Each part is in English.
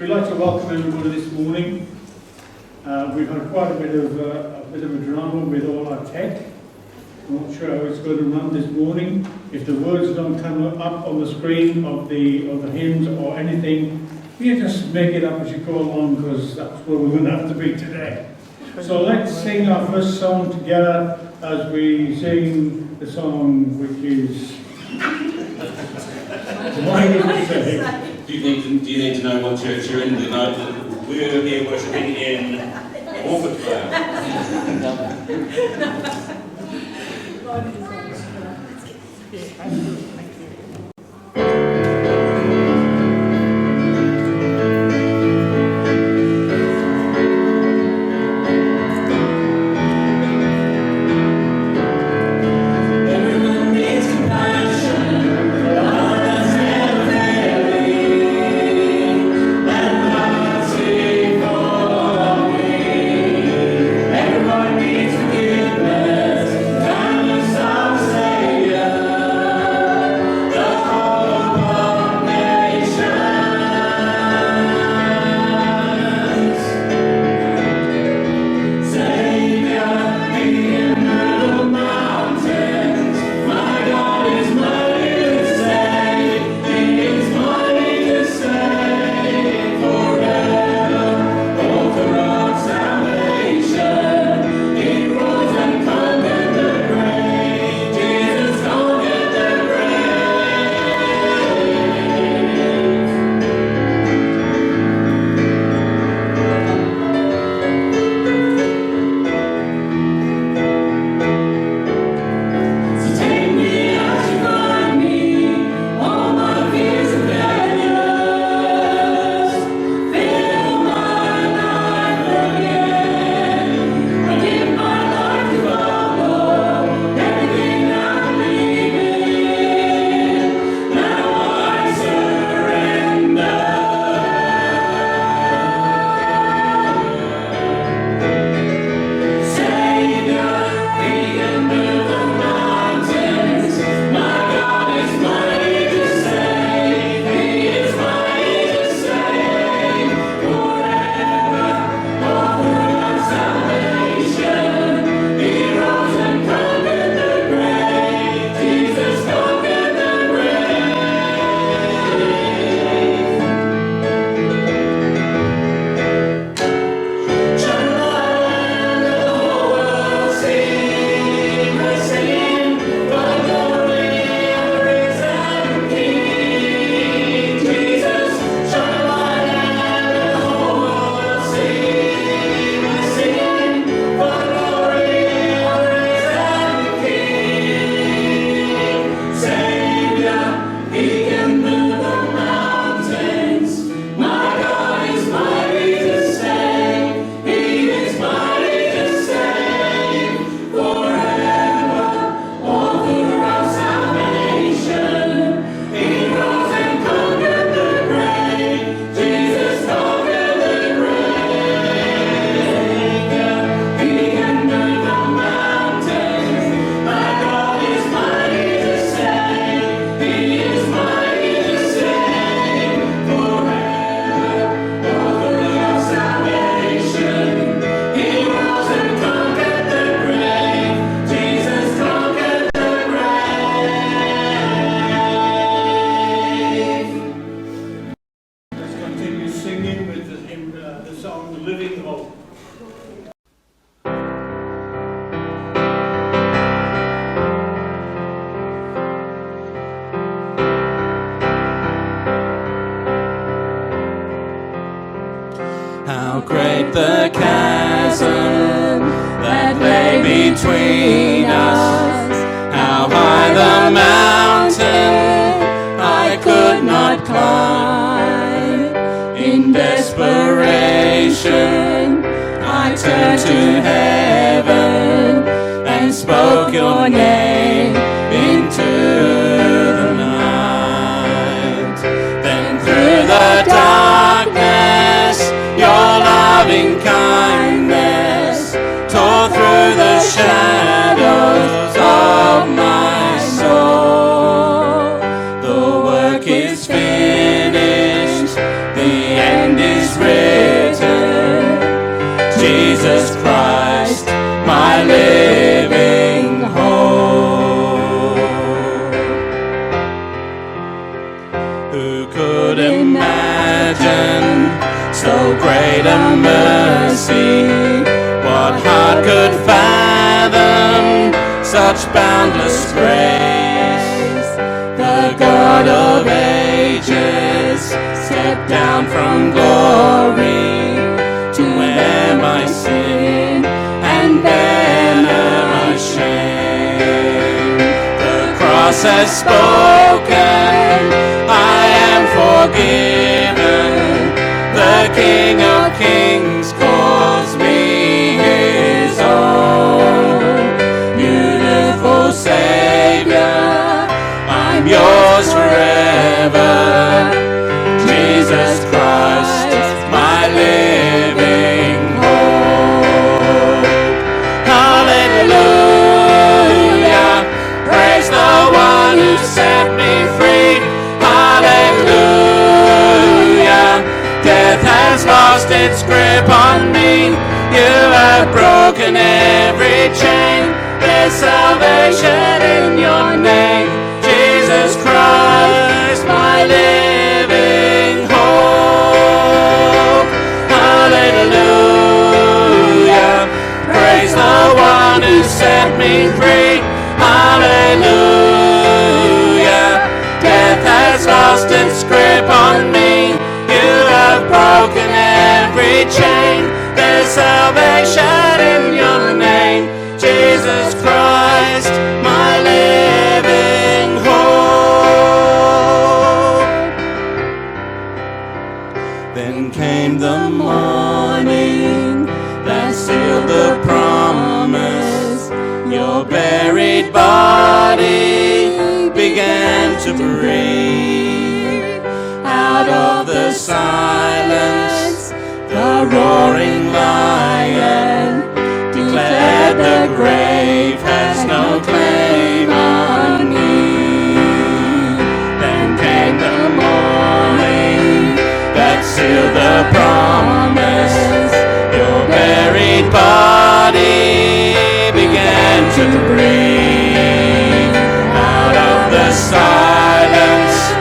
We'd like to welcome everybody this morning. We've had quite a bit of a drama with all our tech. I'm not sure how it's going to run this morning. If the words don't come up on the screen of the hymns or anything, you just make it up as you go along, because that's where we're going to have to be today. So let's sing our first song together as we sing the song which is Why Did You Say? Do you need to know what church you're in? We're here worshipping in Orford Cloud. The work is finished, the end is Jesus Christ, my living hope. Who could imagine so great a mercy? What heart could fathom such boundless grace? The God of ages stepped down from glory to wear my sin and bear my shame. The cross has spoken, I am forgiven. The King of Kings calls me his own. Beautiful Savior, I'm yours forever. Jesus Christ, my living hope. Hallelujah, praise the one who set me free. Hallelujah, death has lost its grip on me. You have broken every chain. There's salvation in your name. Jesus Christ, my living hope. Hallelujah, praise the one who set me free. Hallelujah, death has lost its grip on me. You have broken every chain. There's salvation in your name. Jesus Christ, my living hope. Then came the morning that sealed the promise. Your buried body began to breathe. Out of the silence, the roaring lion declared the grave has no claim on me. Then came the morning that sealed the promise. Your buried body began to breathe. Out of the silence,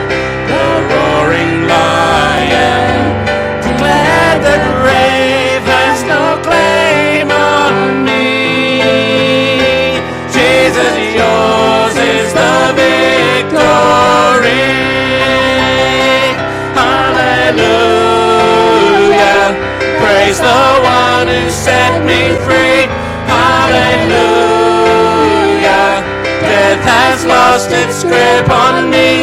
the roaring lion declared the grave has no claim on me. Jesus, yours is the victory. Hallelujah, praise the one who set me free. Hallelujah, death has lost its grip on me.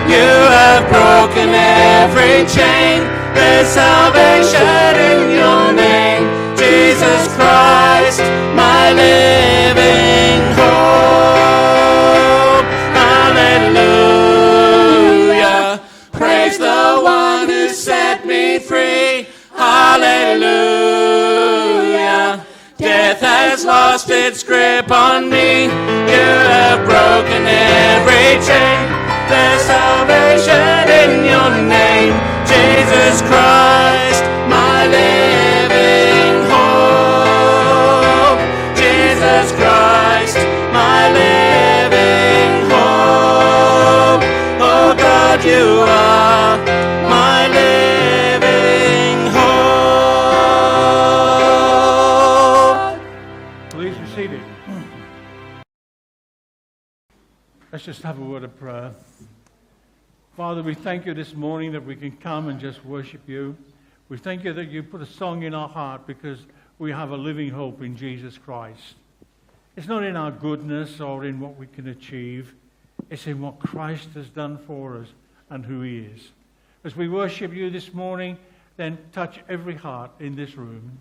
You have broken every chain. There's salvation in your name. Jesus Christ, my living hope. Hallelujah, praise the one who set me free. Hallelujah, death has lost its grip on me. You have broken every chain. There's salvation in your name. Jesus Christ, my living hope. Jesus Christ, my living hope. Oh God, you are my living hope. Please be seated. Let's just have a word of prayer. Father, we thank you this morning that we can come and just worship you. We thank you that you put a song in our heart because we have a living hope in Jesus Christ. It's not in our goodness or in what we can achieve. It's in what Christ has done for us and who he is. As we worship you this morning, then touch every heart in this room.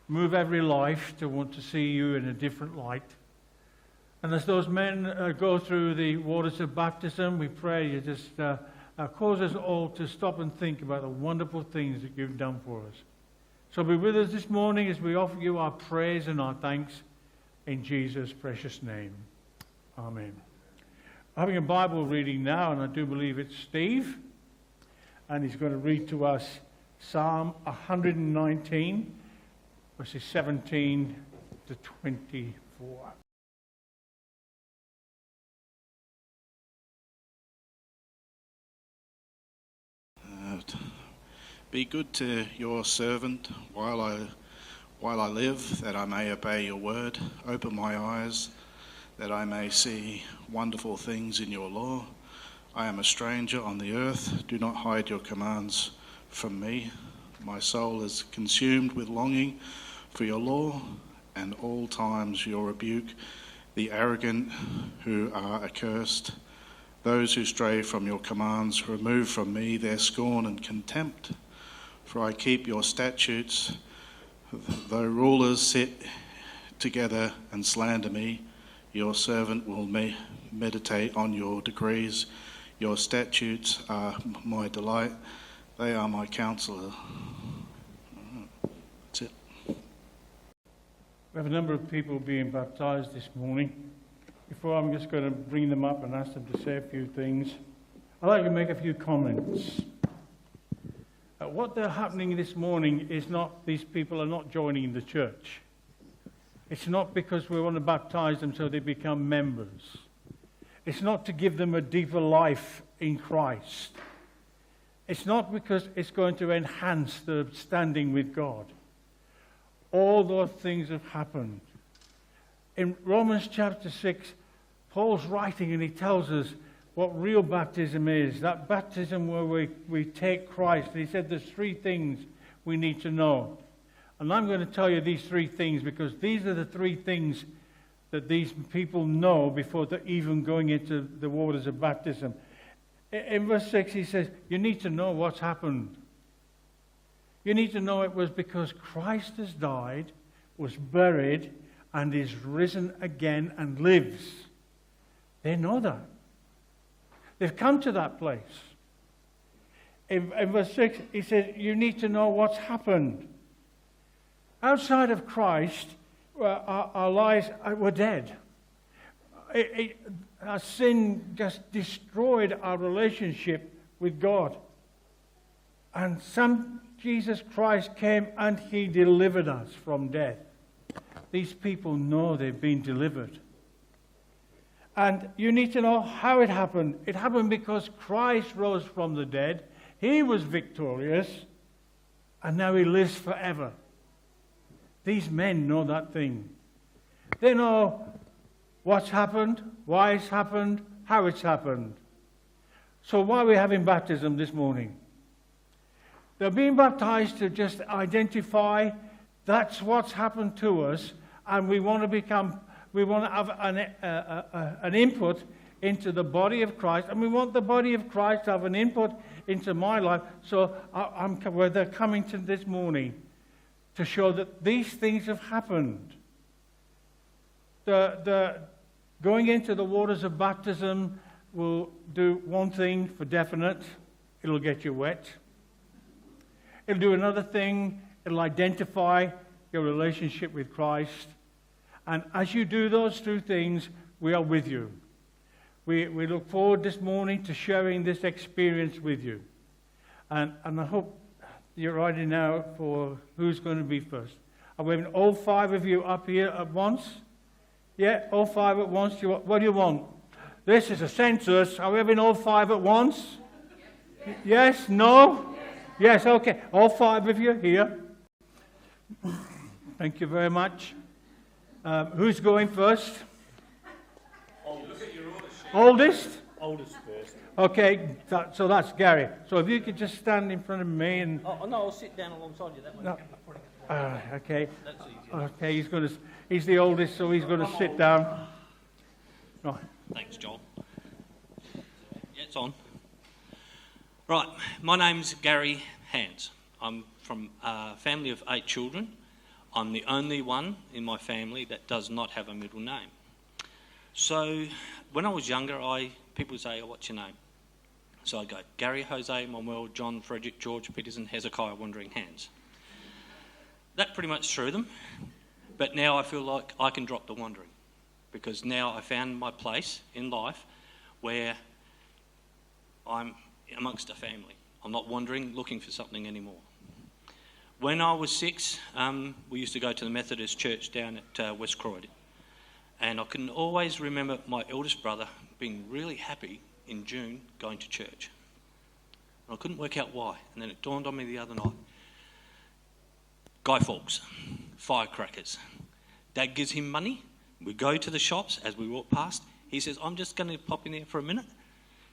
Move every life to want to see you in a different light. And as those men go through the waters of baptism, we pray you just cause us all to stop and think about the wonderful things that you've done for us. So be with us this morning as we offer you our praise and our thanks in Jesus' precious name. Amen. Having a Bible reading now, and I do believe it's Steve, and he's going to read to us Psalm 119. verses 17 to 24. Be good to your servant while I live, that I may obey your word. Open my eyes, that I may see wonderful things in your law. I am a stranger on the earth. Do not hide your commands from me. My soul is consumed with longing for your law, and all times your rebuke the arrogant who are accursed. Those who stray from your commands, remove from me their scorn and contempt. For I keep your statutes. Though rulers sit together and slander me, your servant will meditate on your decrees. Your statutes are my delight. They are my counselor. That's it. We have a number of people being baptized this morning. Before I'm just going to bring them up and ask them to say a few things, I'd like to make a few comments. What they're happening this morning is not, these people are not joining the church. It's not because we want to baptize them so they become members. It's not to give them a deeper life in Christ. It's not because it's going to enhance their standing with God. All those things have happened. In Romans chapter 6, Paul's writing and he tells us what real baptism is. That baptism where we take Christ. And he said there's three things we need to know. And I'm going to tell you these three things because these are the three things that these people know before they're even going into the waters of baptism. In verse 6 he says, you need to know what's happened. You need to know it was because Christ has died, was buried, and is risen again and lives. They know that. They've come to that place. In verse 6, he says, you need to know what's happened. Outside of Christ, our lives were dead. Our sin just destroyed our relationship with God. And Jesus Christ came and he delivered us from death. These people know they've been delivered. And you need to know how it happened. It happened because Christ rose from the dead. He was victorious. And now he lives forever. These men know that thing. They know what's happened, why it's happened, how it's happened. So why are we having baptism this morning? They're being baptized to just identify that's what's happened to us, and we want to have an input into the body of Christ, and we want the body of Christ to have an input into my life. So they're coming to this morning to show that these things have happened. The going into the waters of baptism will do one thing for definite. It'll get you wet. It'll do another thing. It'll identify your relationship with Christ. And as you do those two things, we are with you. We look forward this morning to sharing this experience with you. And I hope you're ready now for who's going to be first. Are we having all five of you up here at once? Yeah, all five at once. What do you want? This is a census. Are we having all five at once? Yes? No? Yes, okay. All five of you here. Thank you very much. Who's going first? Oldest? Oldest first. Okay, so that's Garry. So if you could just stand in front of me and... Oh, no, I'll sit down alongside you. That way. No. Okay. That's easy. Okay, he's the oldest, so he's going to sit down. Right. Thanks, Joel. Yeah, it's on. Right, my name's Garry Hanns. I'm from a family of 8 children. I'm the only one in my family that does not have a middle name. So when I was younger, people would say, oh, what's your name? So I'd go, Garry, Jose, Manuel, John, Frederick, George, Peterson, Hezekiah, Wandering Hands. That pretty much threw them. But now I feel like I can drop the wandering, because now I found my place in life where I'm amongst a family. I'm not wandering, looking for something anymore. When I was 6, we used to go to the Methodist church down at West Croydon. And I can always remember my eldest brother being really happy in June going to church. And I couldn't work out why. And then it dawned on me the other night. Guy Fawkes, firecrackers. Dad gives him money. We go to the shops as we walk past. He says, I'm just going to pop in there for a minute.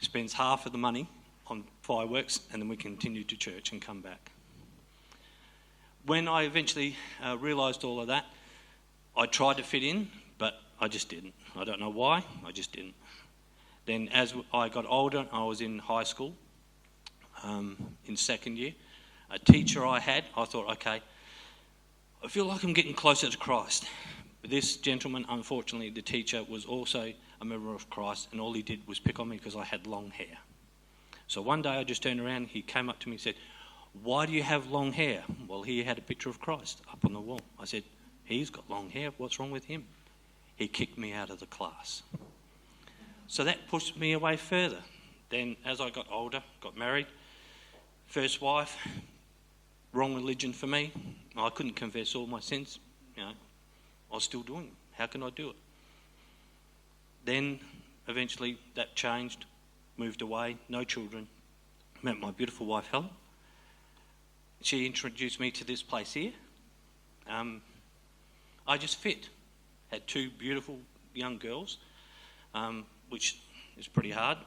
Spends half of the money on fireworks, and then we continue to church and come back. When I eventually realised all of that, I tried to fit in, but I just didn't. I don't know why, I just didn't. Then as I got older, I was in high school, in second year. A teacher I had, I thought, okay, I feel like I'm getting closer to Christ. But this gentleman, unfortunately, the teacher, was also a member of Christ, and all he did was pick on me because I had long hair. So one day I just turned around, he came up to me and said, why do you have long hair? Well, he had a picture of Christ up on the wall. I said, he's got long hair, what's wrong with him? He kicked me out of the class. So that pushed me away further. Then as I got older, got married, first wife, wrong religion for me. I couldn't confess all my sins. I was still doing them. How can I do it? Then eventually that changed, moved away, no children. Met my beautiful wife Helen. She introduced me to this place here. I just fit. Had 2 beautiful young girls, which is pretty hard.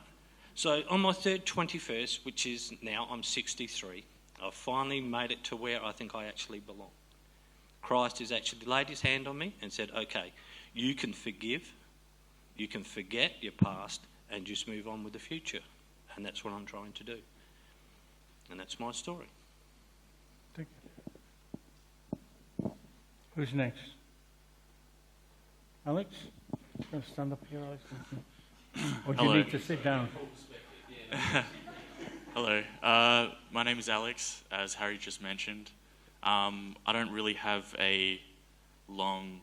So on my third 21st, which is now, I'm 63, I finally made it to where I think I actually belong. Christ has actually laid his hand on me and said, okay, you can forgive, you can forget your past and just move on with the future. And that's what I'm trying to do. And that's my story. Thank you. Who's next? Alex? You want to stand up here, Alex? Or do you need to sit down? Hello. My name is Alex, as Harry just mentioned. I don't really have a long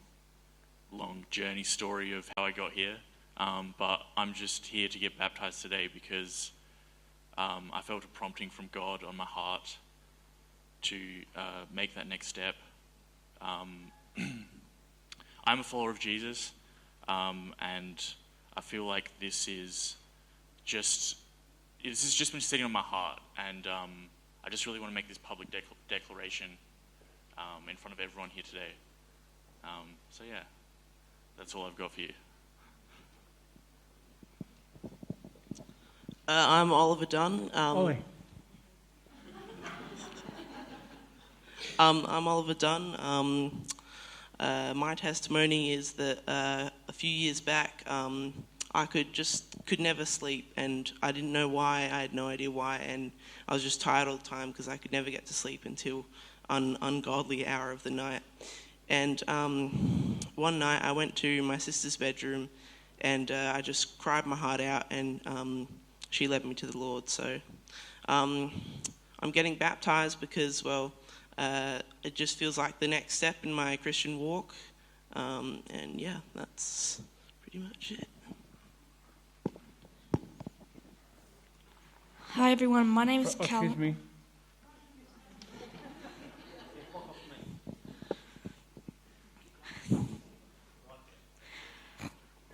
journey story of how I got here, but I'm just here to get baptized today because I felt a prompting from God on my heart to make that next step. I'm a follower of Jesus, and I feel like this has just been sitting on my heart, and I just really want to make this public declaration in front of everyone here today. So yeah, that's all I've got for you. I'm Oliver Dunn. Ollie. I'm Oliver Dunn. My testimony is that a few years back, I could never sleep, and I didn't know why. I had no idea why, and I was just tired all the time because I could never get to sleep until an ungodly hour of the night. And one night I went to my sister's bedroom, and I just cried my heart out, and she led me to the Lord. So I'm getting baptized because, well, it just feels like the next step in my Christian walk. And yeah, that's pretty much it. Hi everyone, my name is Callum. Excuse me.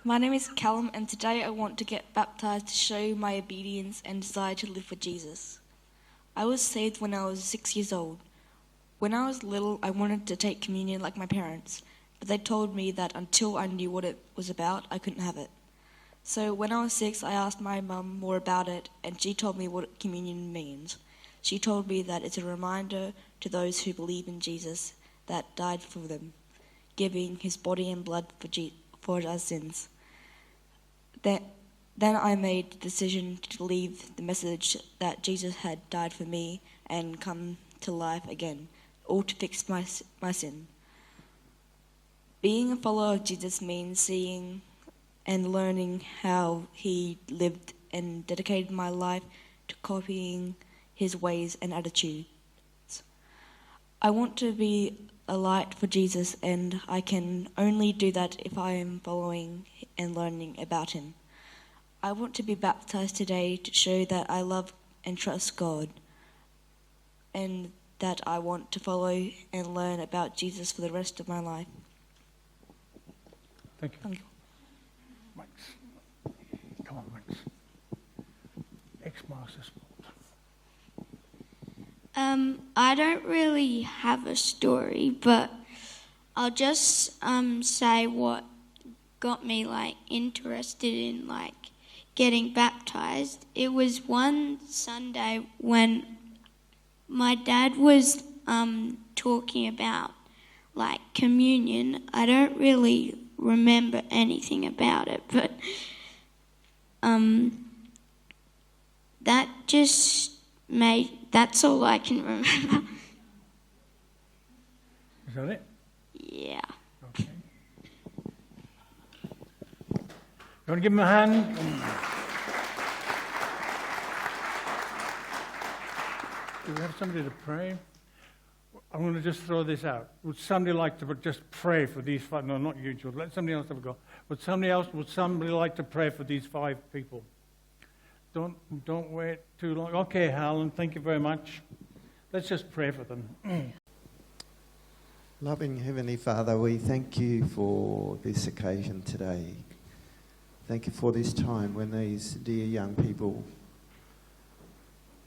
My name is Callum, and today I want to get baptized to show my obedience and desire to live for Jesus. I was saved when I was 6 years old. When I was little, I wanted to take communion like my parents, but they told me that until I knew what it was about, I couldn't have it. So when I was 6, I asked my mum more about it, and she told me what communion means. She told me that it's a reminder to those who believe in Jesus that died for them, giving his body and blood for our sins. Then I made the decision to believe the message that Jesus had died for me and come to life again, all to fix my sin. Being a follower of Jesus means seeing and learning how he lived and dedicated my life to copying his ways and attitudes. I want to be a light for Jesus, and I can only do that if I am following and learning about him. I want to be baptized today to show that I love and trust God, and that I want to follow and learn about Jesus for the rest of my life. Thank you. Thank you. Max. Come on, Max. Ex-master sport. I don't really have a story, but I'll just say what got me interested in getting baptized. It was one Sunday when my dad was talking about communion. I don't really remember anything about it, but that's all I can remember. Is that it? Yeah. Okay. You want to give him a hand? Do we have somebody to pray? I'm going to just throw this out. Would somebody like to just pray for these five? No, not you, George. Let somebody else have a go. Would somebody like to pray for these 5 people? Don't wait too long. Okay, Helen, thank you very much. Let's just pray for them. Loving Heavenly Father, we thank you for this occasion today. Thank you for this time when these dear young people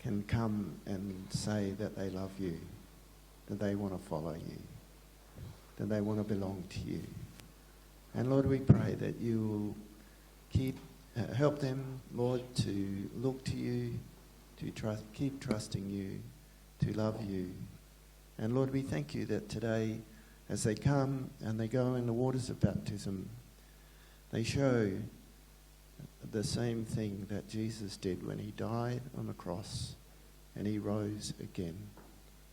can come and say that they love you, that they want to follow you, that they want to belong to you. And Lord, we pray that you will help them, Lord, to look to you, to keep trusting you, to love you. And Lord, we thank you that today, as they come and they go in the waters of baptism, they show the same thing that Jesus did when he died on the cross and he rose again.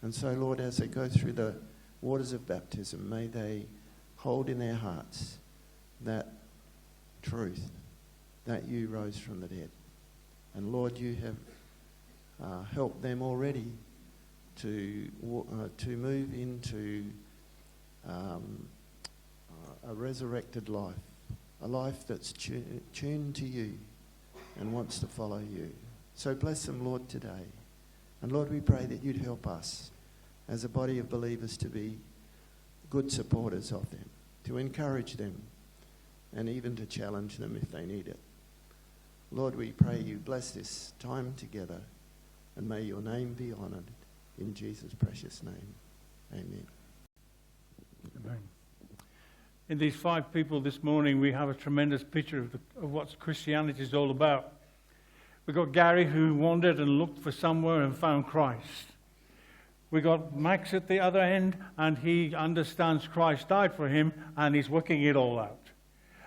And so, Lord, as they go through the waters of baptism, may they hold in their hearts that truth that you rose from the dead. And Lord, you have helped them already to move into a resurrected life, a life that's tuned to you and wants to follow you. So bless them, Lord, today. And Lord, we pray that you'd help us as a body of believers to be good supporters of them, to encourage them, and even to challenge them if they need it. Lord, we pray you bless this time together, and may your name be honoured. In Jesus' precious name, amen. Amen. In these 5 people this morning, we have a tremendous picture of what Christianity is all about. We've got Garry, who wandered and looked for somewhere and found Christ. We got Max at the other end, and he understands Christ died for him, and he's working it all out.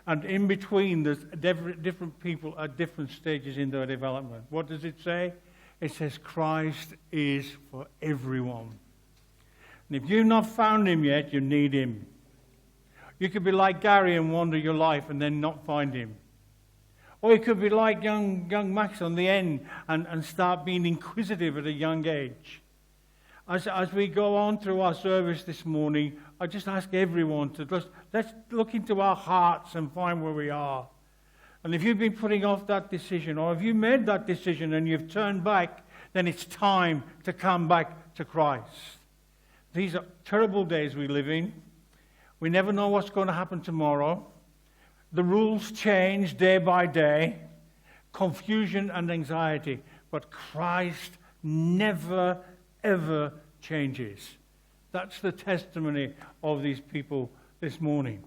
And in between, there's different people at different stages in their development. What does it say? It says Christ is for everyone. And if you've not found him yet, you need him. You could be like Garry and wander your life and then not find him. Or you could be like young Max on the end and start being inquisitive at a young age. As we go on through our service this morning, I just ask everyone to let's look into our hearts and find where we are. And if you've been putting off that decision, or if you made that decision and you've turned back, then it's time to come back to Christ. These are terrible days we live in. We never know what's going to happen tomorrow. The rules change day by day. Confusion and anxiety. But Christ never, ever changes. That's the testimony of these people this morning.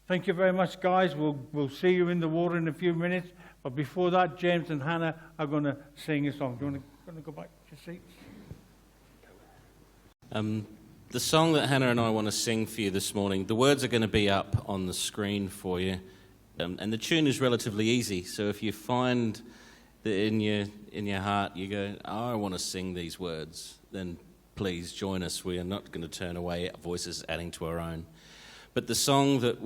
Thank you very much, guys. We'll see you in the water in a few minutes. But before that, James and Hannah are going to sing a song. Do you want to go back to your seats? The song that Hannah and I want to sing for you this morning, the words are going to be up on the screen for you. And the tune is relatively easy. So if you find that in your heart you go, oh, I want to sing these words, then please join us. We are not going to turn away voices adding to our own. But the song that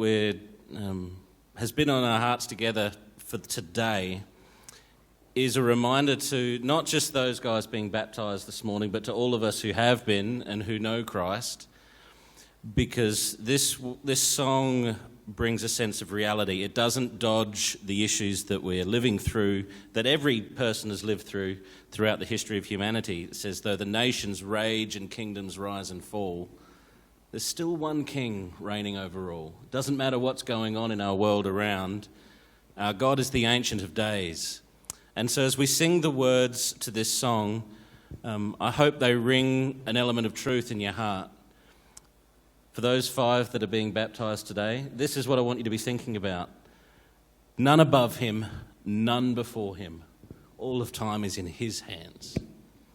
has been on our hearts together for today is a reminder to not just those guys being baptised this morning, but to all of us who have been and who know Christ, because this song brings a sense of reality. It doesn't dodge the issues that we're living through, that every person has lived through throughout the history of humanity. It says, though the nations rage and kingdoms rise and fall, there's still one king reigning over all. It doesn't matter what's going on in our world around. Our God is the Ancient of Days. And so as we sing the words to this song, I hope they ring an element of truth in your heart. For those 5 that are being baptised today, this is what I want you to be thinking about. None above him, none before him. All of time is in his hands.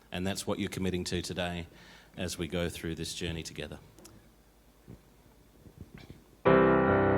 And that's what you're committing to today as we go through this journey together. The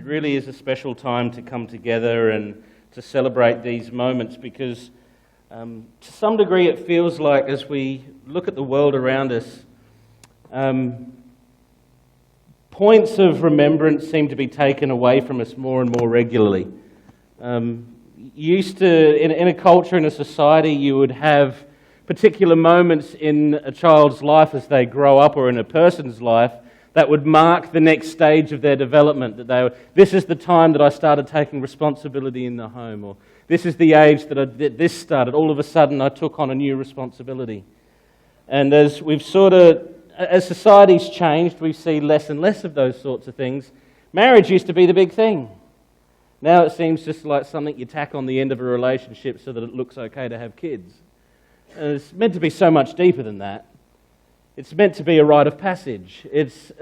really is a special time to come together and to celebrate these moments because to some degree it feels like as we look at the world around us, points of remembrance seem to be taken away from us more and more regularly. Used to, in a culture, in a society, you would have particular moments in a child's life as they grow up or in a person's life that would mark the next stage of their development. This is the time that I started taking responsibility in the home, or this is the age that this started. All of a sudden I took on a new responsibility. And as society's changed, we see less and less of those sorts of things. Marriage used to be the big thing. Now it seems just like something you tack on the end of a relationship so that it looks okay to have kids. And it's meant to be so much deeper than that. It's meant to be a rite of passage. It's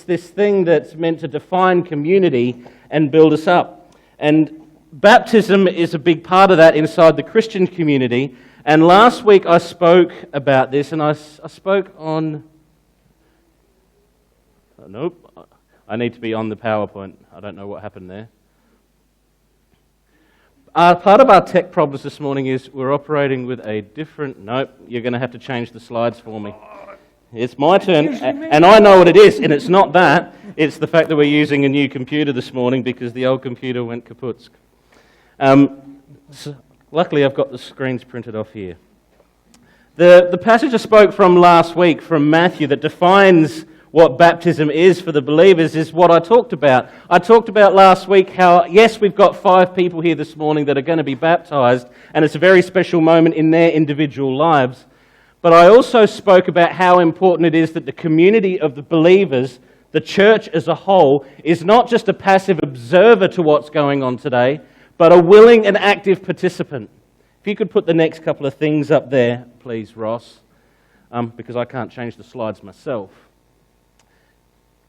this thing that's meant to define community and build us up. And baptism is a big part of that inside the Christian community. And last week I spoke about this, and I spoke on... Oh, nope, I need to be on the PowerPoint. I don't know what happened there. Part of our tech problems this morning is we're operating with a different... Nope, you're going to have to change the slides for me. It's my turn, and I know what it is, and it's not that. It's the fact that we're using a new computer this morning because the old computer went kaput. So luckily, I've got the screens printed off here. The passage I spoke from last week from Matthew that defines what baptism is for the believers is what I talked about. I talked about last week how, yes, we've got 5 people here this morning that are going to be baptized, and it's a very special moment in their individual lives. But I also spoke about how important it is that the community of the believers, the church as a whole, is not just a passive observer to what's going on today, but a willing and active participant. If you could put the next couple of things up there, please, Ross, because I can't change the slides myself.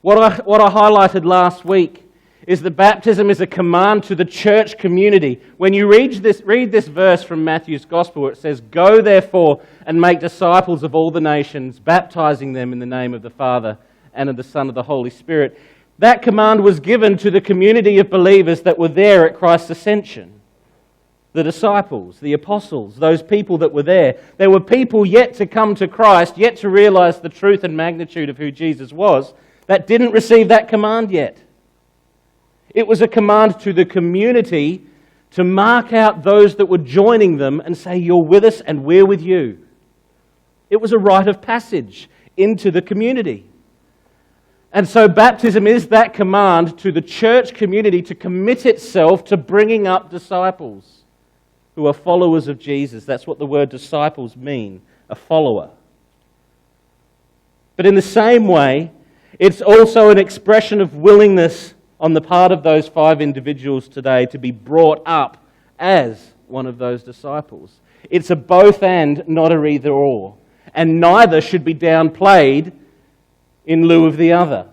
What I highlighted last week is that baptism is a command to the church community. When you read this verse from Matthew's Gospel, it says, "Go therefore and make disciples of all the nations, baptizing them in the name of the Father and of the Son and of the Holy Spirit." That command was given to the community of believers that were there at Christ's ascension. The disciples, the apostles, those people that were there. There were people yet to come to Christ, yet to realize the truth and magnitude of who Jesus was, that didn't receive that command yet. It was a command to the community to mark out those that were joining them and say, "You're with us and we're with you." It was a rite of passage into the community. And so baptism is that command to the church community to commit itself to bringing up disciples who are followers of Jesus. That's what the word disciples mean, a follower. But in the same way, it's also an expression of willingness on the part of those 5 individuals today to be brought up as one of those disciples. It's a both and, not a either or. And neither should be downplayed in lieu of the other.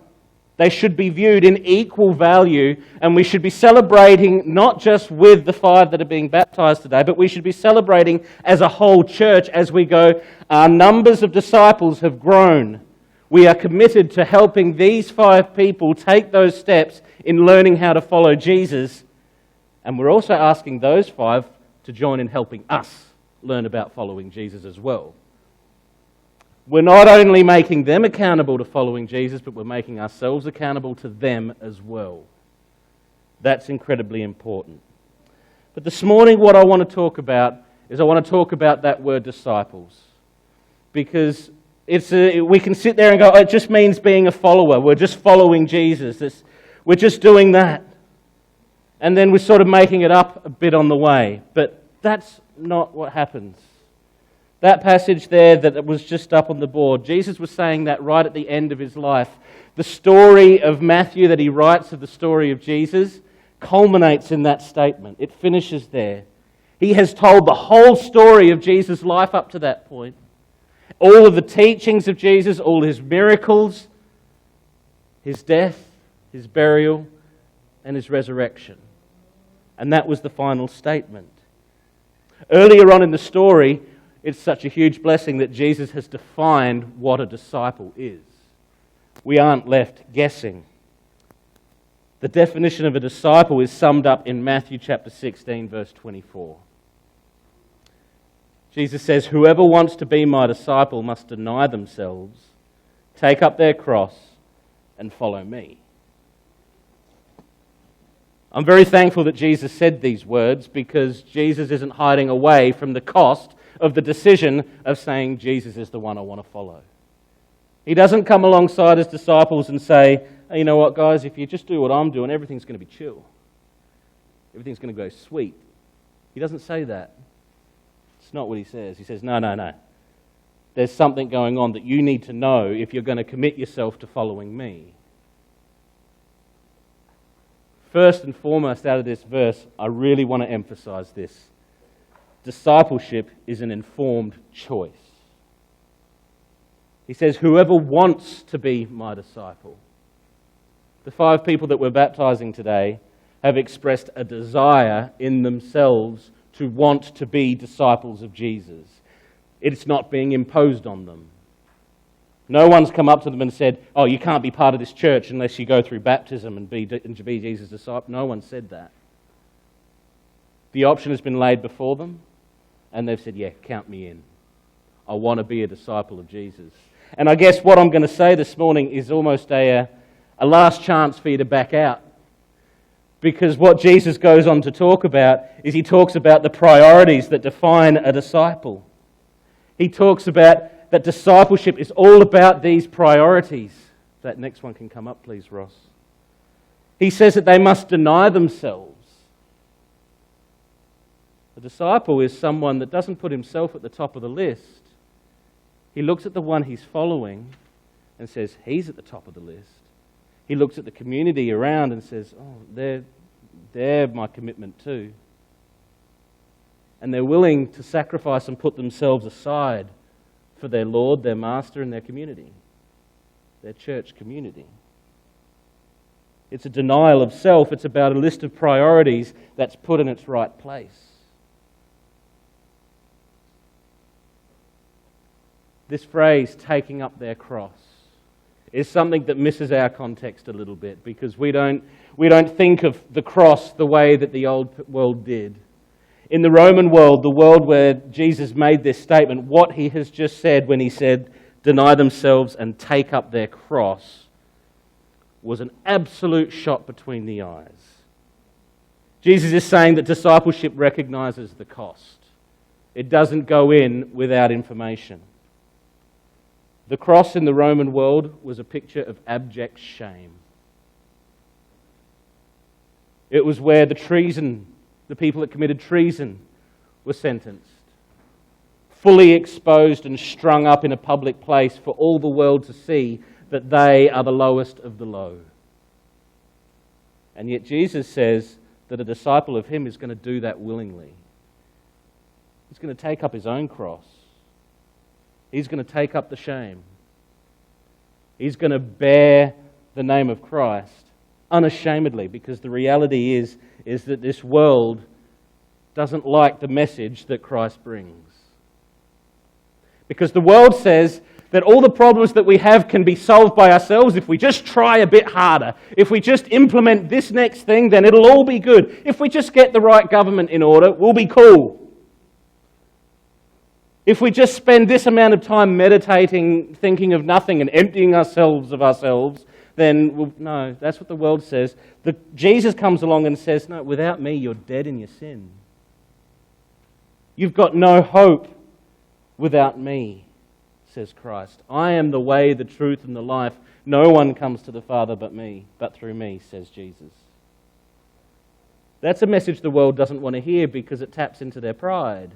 They should be viewed in equal value, and we should be celebrating not just with the 5 that are being baptized today, but we should be celebrating as a whole church as we go. Our numbers of disciples have grown. We are committed to helping these 5 people take those steps in learning how to follow Jesus. And we're also asking those 5 to join in helping us learn about following Jesus as well. We're not only making them accountable to following Jesus, but we're making ourselves accountable to them as well. That's incredibly important. But this morning what I want to talk about is I want to talk about that word disciples. Because we can sit there and go, it just means being a follower. We're just following Jesus. We're just doing that. And then we're sort of making it up a bit on the way. But that's not what happens. That passage there that was just up on the board, Jesus was saying that right at the end of his life. The story of Matthew that he writes of the story of Jesus culminates in that statement. It finishes there. He has told the whole story of Jesus' life up to that point. All of the teachings of Jesus, all his miracles, his death, his burial, and his resurrection. And that was the final statement. Earlier on in the story, it's such a huge blessing that Jesus has defined what a disciple is. We aren't left guessing. The definition of a disciple is summed up in Matthew chapter 16, verse 24. Jesus says, "Whoever wants to be my disciple must deny themselves, take up their cross, and follow me." I'm very thankful that Jesus said these words, because Jesus isn't hiding away from the cost of the decision of saying Jesus is the one I want to follow. He doesn't come alongside his disciples and say, "Hey, you know what, guys, if you just do what I'm doing, everything's going to be chill. Everything's going to go sweet." He doesn't say that. It's not what he says. He says, no. There's something going on that you need to know if you're going to commit yourself to following me. First and foremost, out of this verse, I really want to emphasize this. Discipleship is an informed choice. He says, "Whoever wants to be my disciple." The 5 people that we're baptizing today have expressed a desire in themselves to want to be disciples of Jesus. It's not being imposed on them. No one's come up to them and said, "Oh, you can't be part of this church unless you go through baptism and be Jesus' disciple." No one said that. The option has been laid before them, and they've said, "Yeah, count me in. I want to be a disciple of Jesus." And I guess what I'm going to say this morning is almost a last chance for you to back out. Because what Jesus goes on to talk about is he talks about the priorities that define a disciple. He talks about that discipleship is all about these priorities. That next one can come up, please, Ross. He says that they must deny themselves. A disciple is someone that doesn't put himself at the top of the list. He looks at the one he's following and says, he's at the top of the list. He looks at the community around and says, oh, they're my commitment too. And they're willing to sacrifice and put themselves aside for their Lord, their Master, and their community, their church community. It's a denial of self. It's about a list of priorities that's put in its right place. This phrase, taking up their cross, is something that misses our context a little bit, because we don't think of the cross the way that the old world did. In the Roman world, the world where Jesus made this statement, what he has just said when he said, deny themselves and take up their cross, was an absolute shot between the eyes. Jesus is saying that discipleship recognizes the cost. It doesn't go in without information. The cross in the Roman world was a picture of abject shame. It was where the people that committed treason were sentenced, fully exposed and strung up in a public place for all the world to see that they are the lowest of the low. And yet Jesus says that a disciple of him is going to do that willingly. He's going to take up his own cross. He's going to take up the shame. He's going to bear the name of Christ unashamedly, because the reality is that this world doesn't like the message that Christ brings. Because the world says that all the problems that we have can be solved by ourselves if we just try a bit harder. If we just implement this next thing, then it'll all be good. If we just get the right government in order, we'll be cool. If we just spend this amount of time meditating, thinking of nothing and emptying ourselves of ourselves, then no, that's what the world says. Jesus comes along and says, no, without me, you're dead in your sin. You've got no hope without me, says Christ. I am the way, the truth, and the life. No one comes to the Father but through me, says Jesus. That's a message the world doesn't want to hear because it taps into their pride.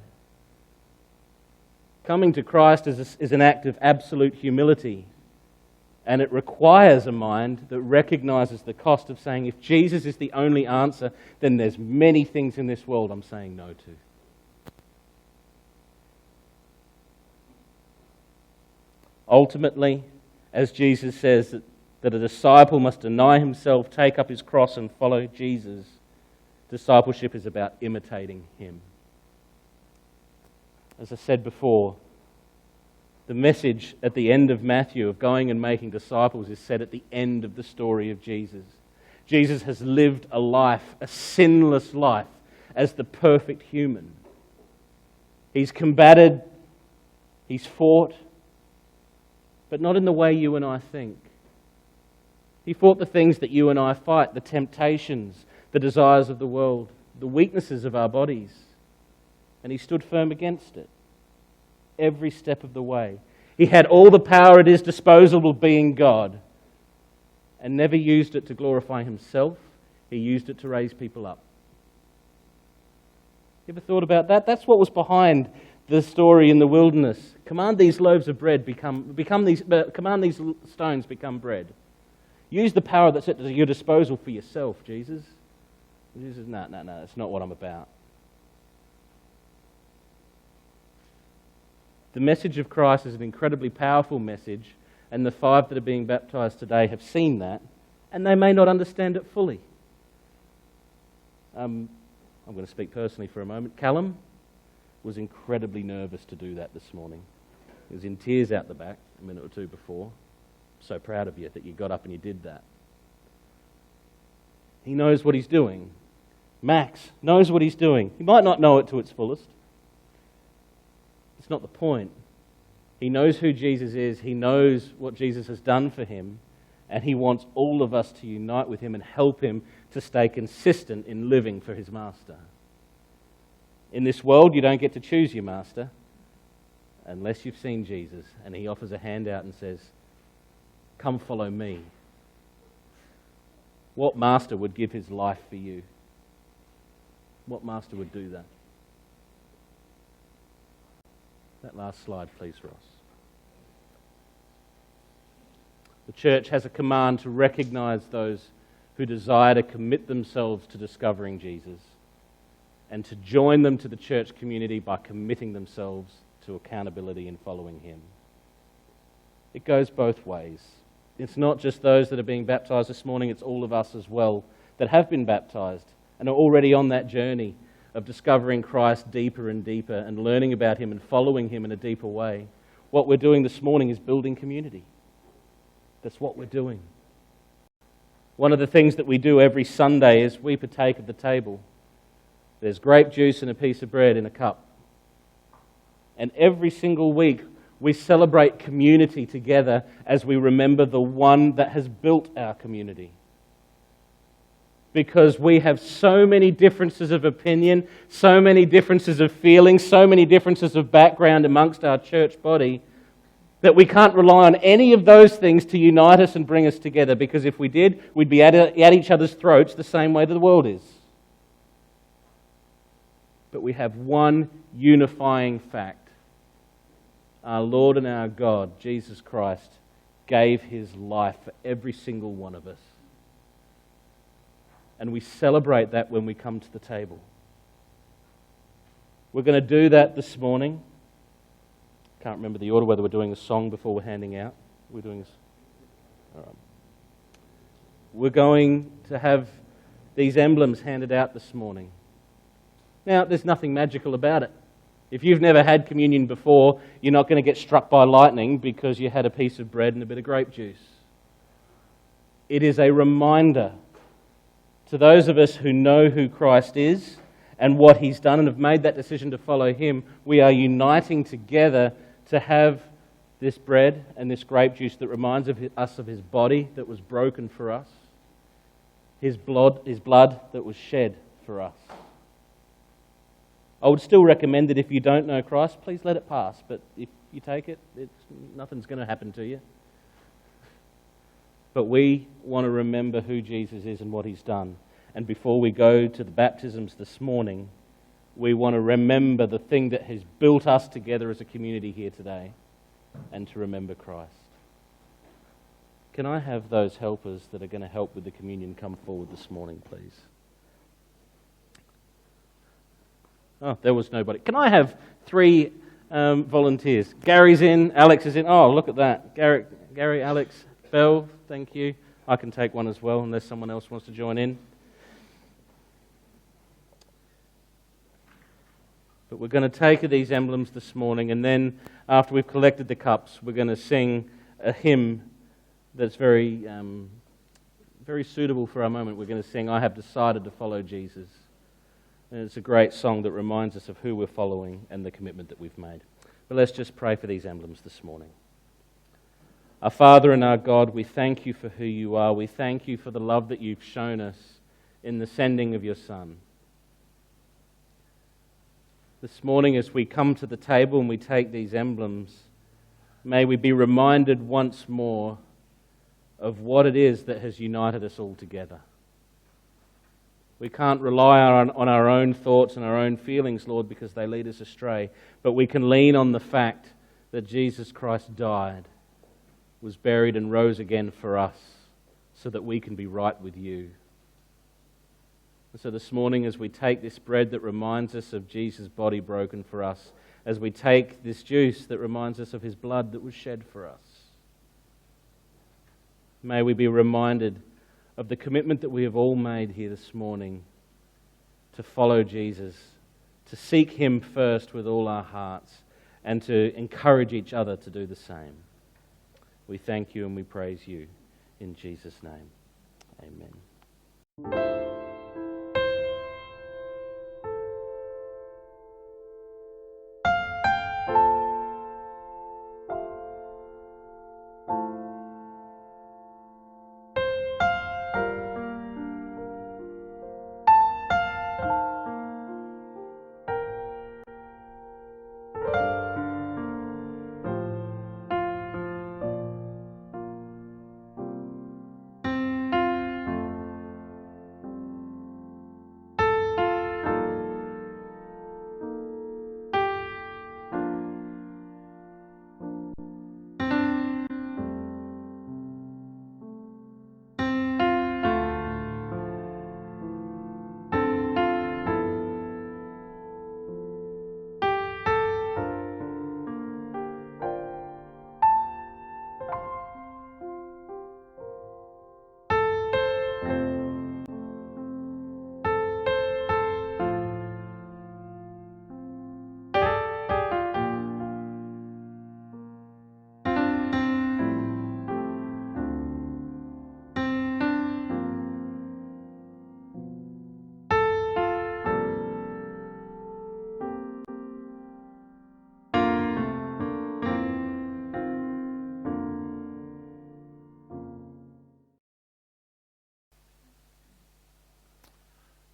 Coming to Christ is an act of absolute humility, and it requires a mind that recognizes the cost of saying, if Jesus is the only answer, then there's many things in this world I'm saying no to. Ultimately, as Jesus says that a disciple must deny himself, take up his cross, and follow Jesus, discipleship is about imitating him. As I said before, the message at the end of Matthew of going and making disciples is said at the end of the story of Jesus. Jesus has lived a life, a sinless life, as the perfect human. He's combated, he's fought, but not in the way you and I think. He fought the things that you and I fight, the temptations, the desires of the world, the weaknesses of our bodies, and he stood firm against it every step of the way. He had all the power at his disposal of being God and never used it to glorify himself. He used it to raise people up. You ever thought about that? That's what was behind the story in the wilderness. Command these loaves of bread command these stones become bread. Use the power that's at your disposal for yourself, Jesus. Jesus says, no, that's not what I'm about. The message of Christ is an incredibly powerful message, and the 5 that are being baptized today have seen that, and they may not understand it fully. I'm going to speak personally for a moment. Callum was incredibly nervous to do that this morning. He was in tears out the back a minute or two before. So proud of you that you got up and you did that. He knows what he's doing. Max knows what he's doing. He might not know it to its fullest. It's not the point. He knows who Jesus is. He knows what Jesus has done for him. And he wants all of us to unite with him and help him to stay consistent in living for his master. In this world, you don't get to choose your master unless you've seen Jesus. And he offers a hand out and says, come follow me. What master would give his life for you? What master would do that? That last slide, please, Ross. The church has a command to recognize those who desire to commit themselves to discovering Jesus and to join them to the church community by committing themselves to accountability and following him. It goes both ways. It's not just those that are being baptized this morning, it's all of us as well that have been baptized and are already on that journey of discovering Christ deeper and deeper and learning about him and following him in a deeper way. What we're doing this morning is building community. That's what we're doing. One of the things that we do every Sunday is we partake of the table. There's grape juice and a piece of bread in a cup. And every single week we celebrate community together as we remember the one that has built our community. Because we have so many differences of opinion, so many differences of feeling, so many differences of background amongst our church body, that we can't rely on any of those things to unite us and bring us together, because if we did, we'd be at each other's throats the same way that the world is. But we have one unifying fact. Our Lord and our God, Jesus Christ, gave his life for every single one of us. And we celebrate that when we come to the table. We're going to do that this morning. Can't remember the order, whether we're doing a song before we're handing out. We're doing this. All right. We're going to have these emblems handed out this morning. Now, there's nothing magical about it. If you've never had communion before, you're not going to get struck by lightning because you had a piece of bread and a bit of grape juice. It is a reminder to those of us who know who Christ is and what he's done and have made that decision to follow him. We are uniting together to have this bread and this grape juice that reminds us of his body that was broken for us, his blood that was shed for us. I would still recommend that if you don't know Christ, please let it pass. But if you take it, nothing's going to happen to you. But we want to remember who Jesus is and what he's done. And before we go to the baptisms this morning, we want to remember the thing that has built us together as a community here today, and to remember Christ. Can I have those helpers that are going to help with the communion come forward this morning, please? Oh, there was nobody. Can I have 3 volunteers? Gary's in, Alex is in. Oh, look at that. Garry, Alex, Belle, thank you. I can take one as well, unless someone else wants to join in. But we're going to take these emblems this morning, and then after we've collected the cups, we're going to sing a hymn that's very very suitable for our moment. We're going to sing, I Have Decided to Follow Jesus. And it's a great song that reminds us of who we're following and the commitment that we've made. But let's just pray for these emblems this morning. Our Father and our God, we thank you for who you are. We thank you for the love that you've shown us in the sending of your Son. This morning, as we come to the table and we take these emblems, may we be reminded once more of what it is that has united us all together. We can't rely on our own thoughts and our own feelings, Lord, because they lead us astray. But we can lean on the fact that Jesus Christ died, was buried and rose again for us so that we can be right with you. And so this morning, as we take this bread that reminds us of Jesus' body broken for us, as we take this juice that reminds us of his blood that was shed for us, may we be reminded of the commitment that we have all made here this morning to follow Jesus, to seek him first with all our hearts, and to encourage each other to do the same. We thank you and we praise you in Jesus' name. Amen.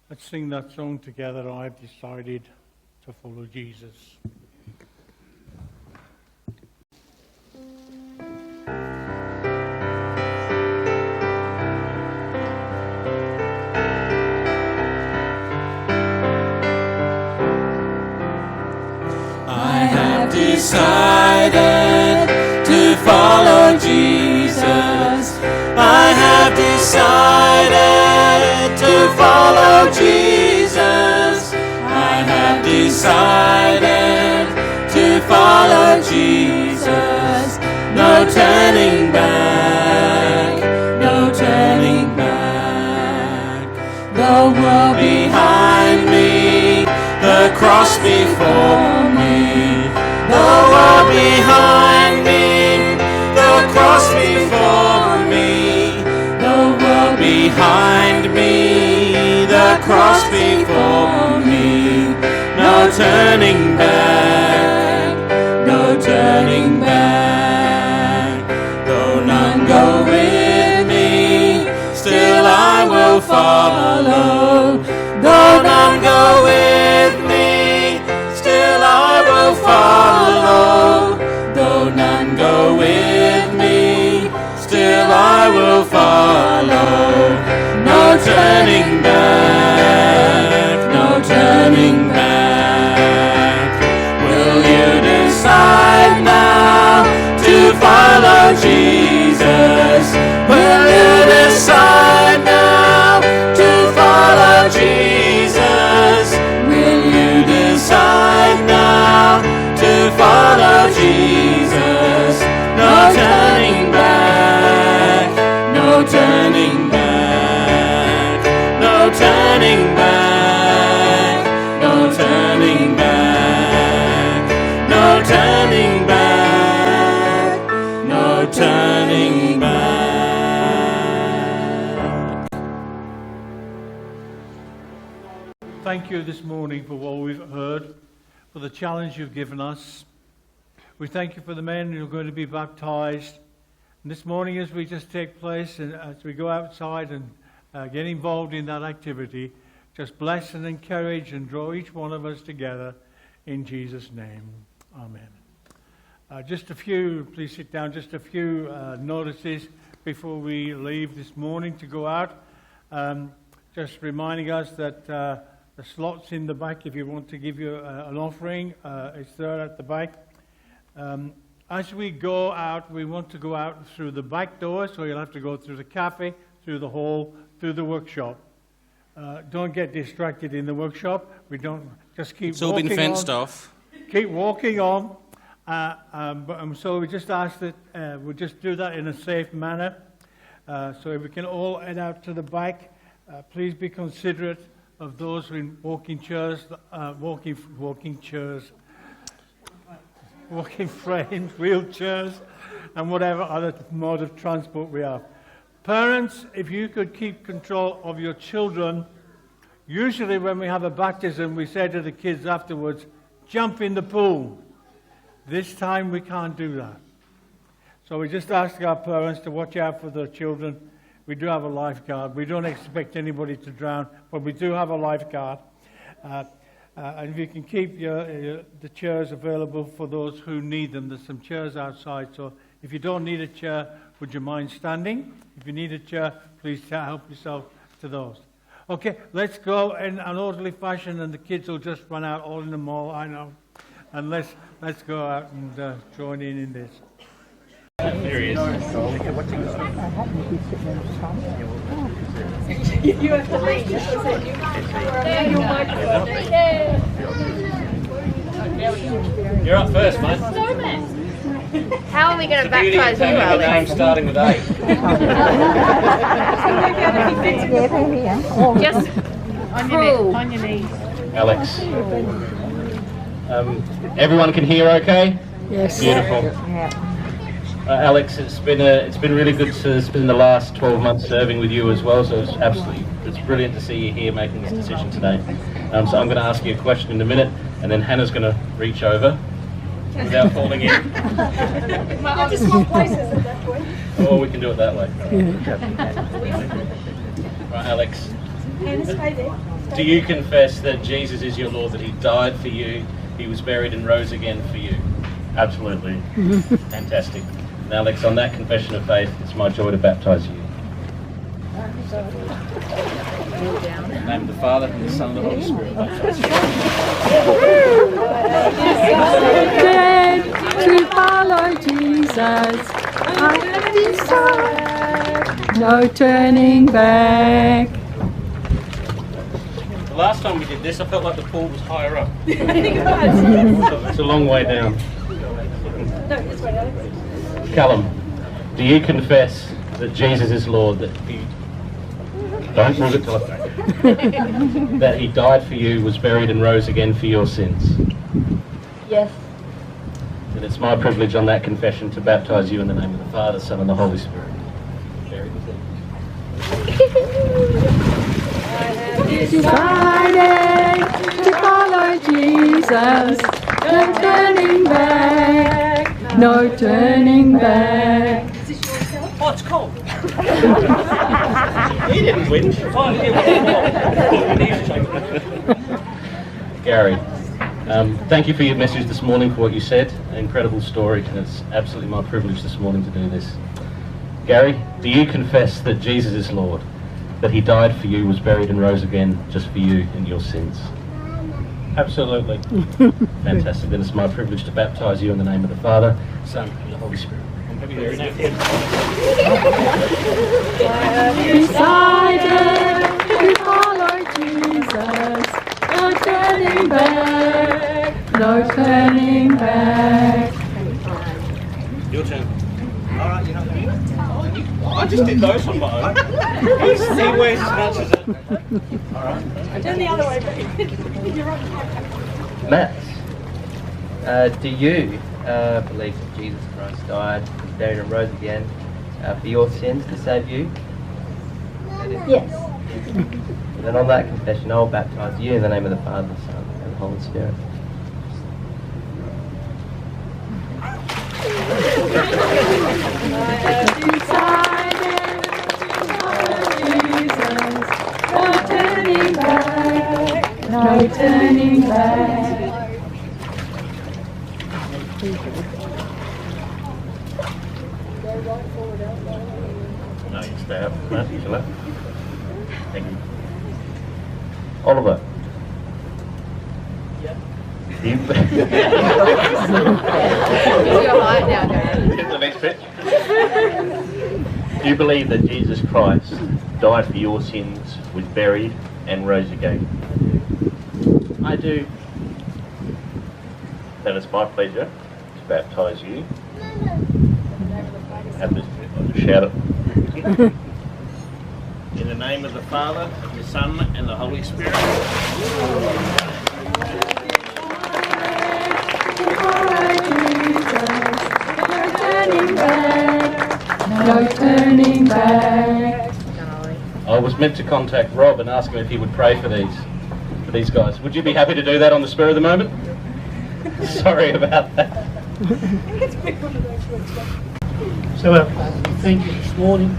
Let's sing that song together, I've decided to follow Jesus. I have decided to follow Jesus. I have decided to follow Jesus. I have decided to follow Jesus. No turning back, no turning back. The world behind me, the cross before me. The world behind me, the cross before me. The world behind me, the cross before me. No turning back, no turning back. Though none go with me, still I will follow. Though none go with me, still I will follow. Though none go with me, still I will follow. No turning back, no turning back. Will you decide now to follow Jesus? Will you decide now to follow Jesus? Will you decide now to follow Jesus? No turning back, no turning back, no you this morning for what we've heard, for the challenge you've given us. We thank you for the men who are going to be baptized. And this morning, as we just take place and as we go outside and get involved in that activity, just bless and encourage and draw each one of us together in Jesus' name. Amen. Just a few, please sit down, just a few notices before we leave this morning to go out. Just reminding us that the slots in the back, if you want to give you an offering, it's there at the back. As we go out, we want to go out through the back door, so you'll have to go through the cafe, through the hall, through the workshop. Don't get distracted in the workshop. We don't just keep. It's all been fenced off. Keep walking on. So we just ask that we'll just do that in a safe manner. So if we can all head out to the back, please be considerate of those in walking chairs, walking frames, wheelchairs, and whatever other mode of transport we have. Parents, if you could keep control of your children. Usually when we have a baptism, we say to the kids afterwards, jump in the pool. This time we can't do that. So we just ask our parents to watch out for their children. We do have a lifeguard. We don't expect anybody to drown, but we do have a lifeguard. And if you can keep the chairs available for those who need them. There's some chairs outside, so if you don't need a chair, would you mind standing? If you need a chair, please help yourself to those. Okay, let's go in an orderly fashion, and the kids will just run out all in the mall, I know. And let's go out and join in this. There he is. You have to leave. You're up first, mate. How are we going to baptize you, Alex? Name starting with A. Just on your knees. Alex. Everyone can hear okay? Yes. Beautiful. Alex, it's been really good to spend the last 12 months serving with you as well, so it's brilliant to see you here making this decision today. So I'm going to ask you a question in a minute, and then Hannah's going to reach over without falling in. Just swap places at that point. Or we can do it that way. Right, Alex. Do you confess that Jesus is your Lord, that he died for you, he was buried and rose again for you? Absolutely. Fantastic. And Alex, on that confession of faith, it's my joy to baptize you. In the name of the Father, and the Son, and the Holy Spirit. Dead to follow Jesus, I decide, no turning back. The last time we did this, I felt like the pool was higher up. It's a long way down. Callum, do you confess that Jesus is Lord, that he... Don't move it till I... that he died for you, was buried and rose again for your sins? Yes. And it's my privilege on that confession to baptize you in the name of the Father, Son, and the Holy Spirit. Decided to follow Jesus, no turning back, no turning back. Oh, it's cold. He didn't win. Garry, thank you for your message this morning, for what you said. An incredible story, and it's absolutely my privilege this morning to do this. Garry, do you confess that Jesus is Lord, that he died for you, was buried and rose again just for you and your sins? Absolutely. Fantastic. Then it's my privilege to baptize you in the name of the Father, Son, and the Holy Spirit. Decided to follow Jesus, no turning back, no turning back. Your turn. Alright, you're not going to... I just did those on my own. He wears matches it. Alright. I'm doing the other way, but you're right. Matt, do you believe that Jesus Christ died, was buried and rose again for your sins to save you? Yes. And on that confession, I will baptize you in the name of the Father, the Son, and the Holy Spirit. No turning back, no turning back. No, you stay up. No, you left. Thank you. Oliver. Yep. The next bit. Do you believe that Jesus Christ died for your sins, was buried, and rose again? I do. Then it's my pleasure to baptise you. Have this, I'll just shout it. In the name of the Father, the Son, and the Holy Spirit. No turning back. I was meant to contact Rob and ask him if he would pray for these guys. Would you be happy to do that on the spur of the moment? Sorry about that. So we thank you this morning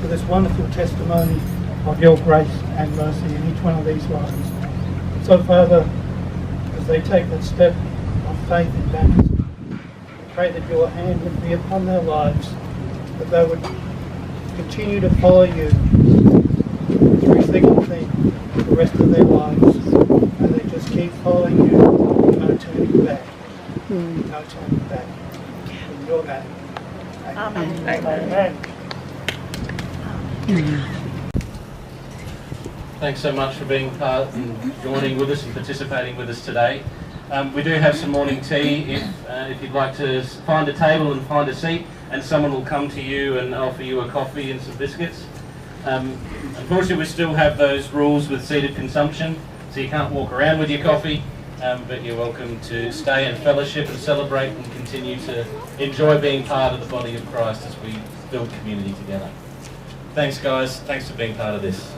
for this wonderful testimony of your grace and mercy in each one of these lives. So Father, as they take that step of faith in baptism, we pray that your hand would be upon their lives, that they would continue to follow you through thick and thin for the rest of their lives, and they just keep following you, no turning back, no turning back. In your name. Amen. Amen. Thanks so much for being part and joining with us and participating with us today. We do have some morning tea if you'd like to find a table and find a seat, and someone will come to you and offer you a coffee and some biscuits. Unfortunately, we still have those rules with seated consumption, so you can't walk around with your coffee, but you're welcome to stay and fellowship and celebrate and continue to enjoy being part of the body of Christ as we build community together. Thanks guys, thanks for being part of this.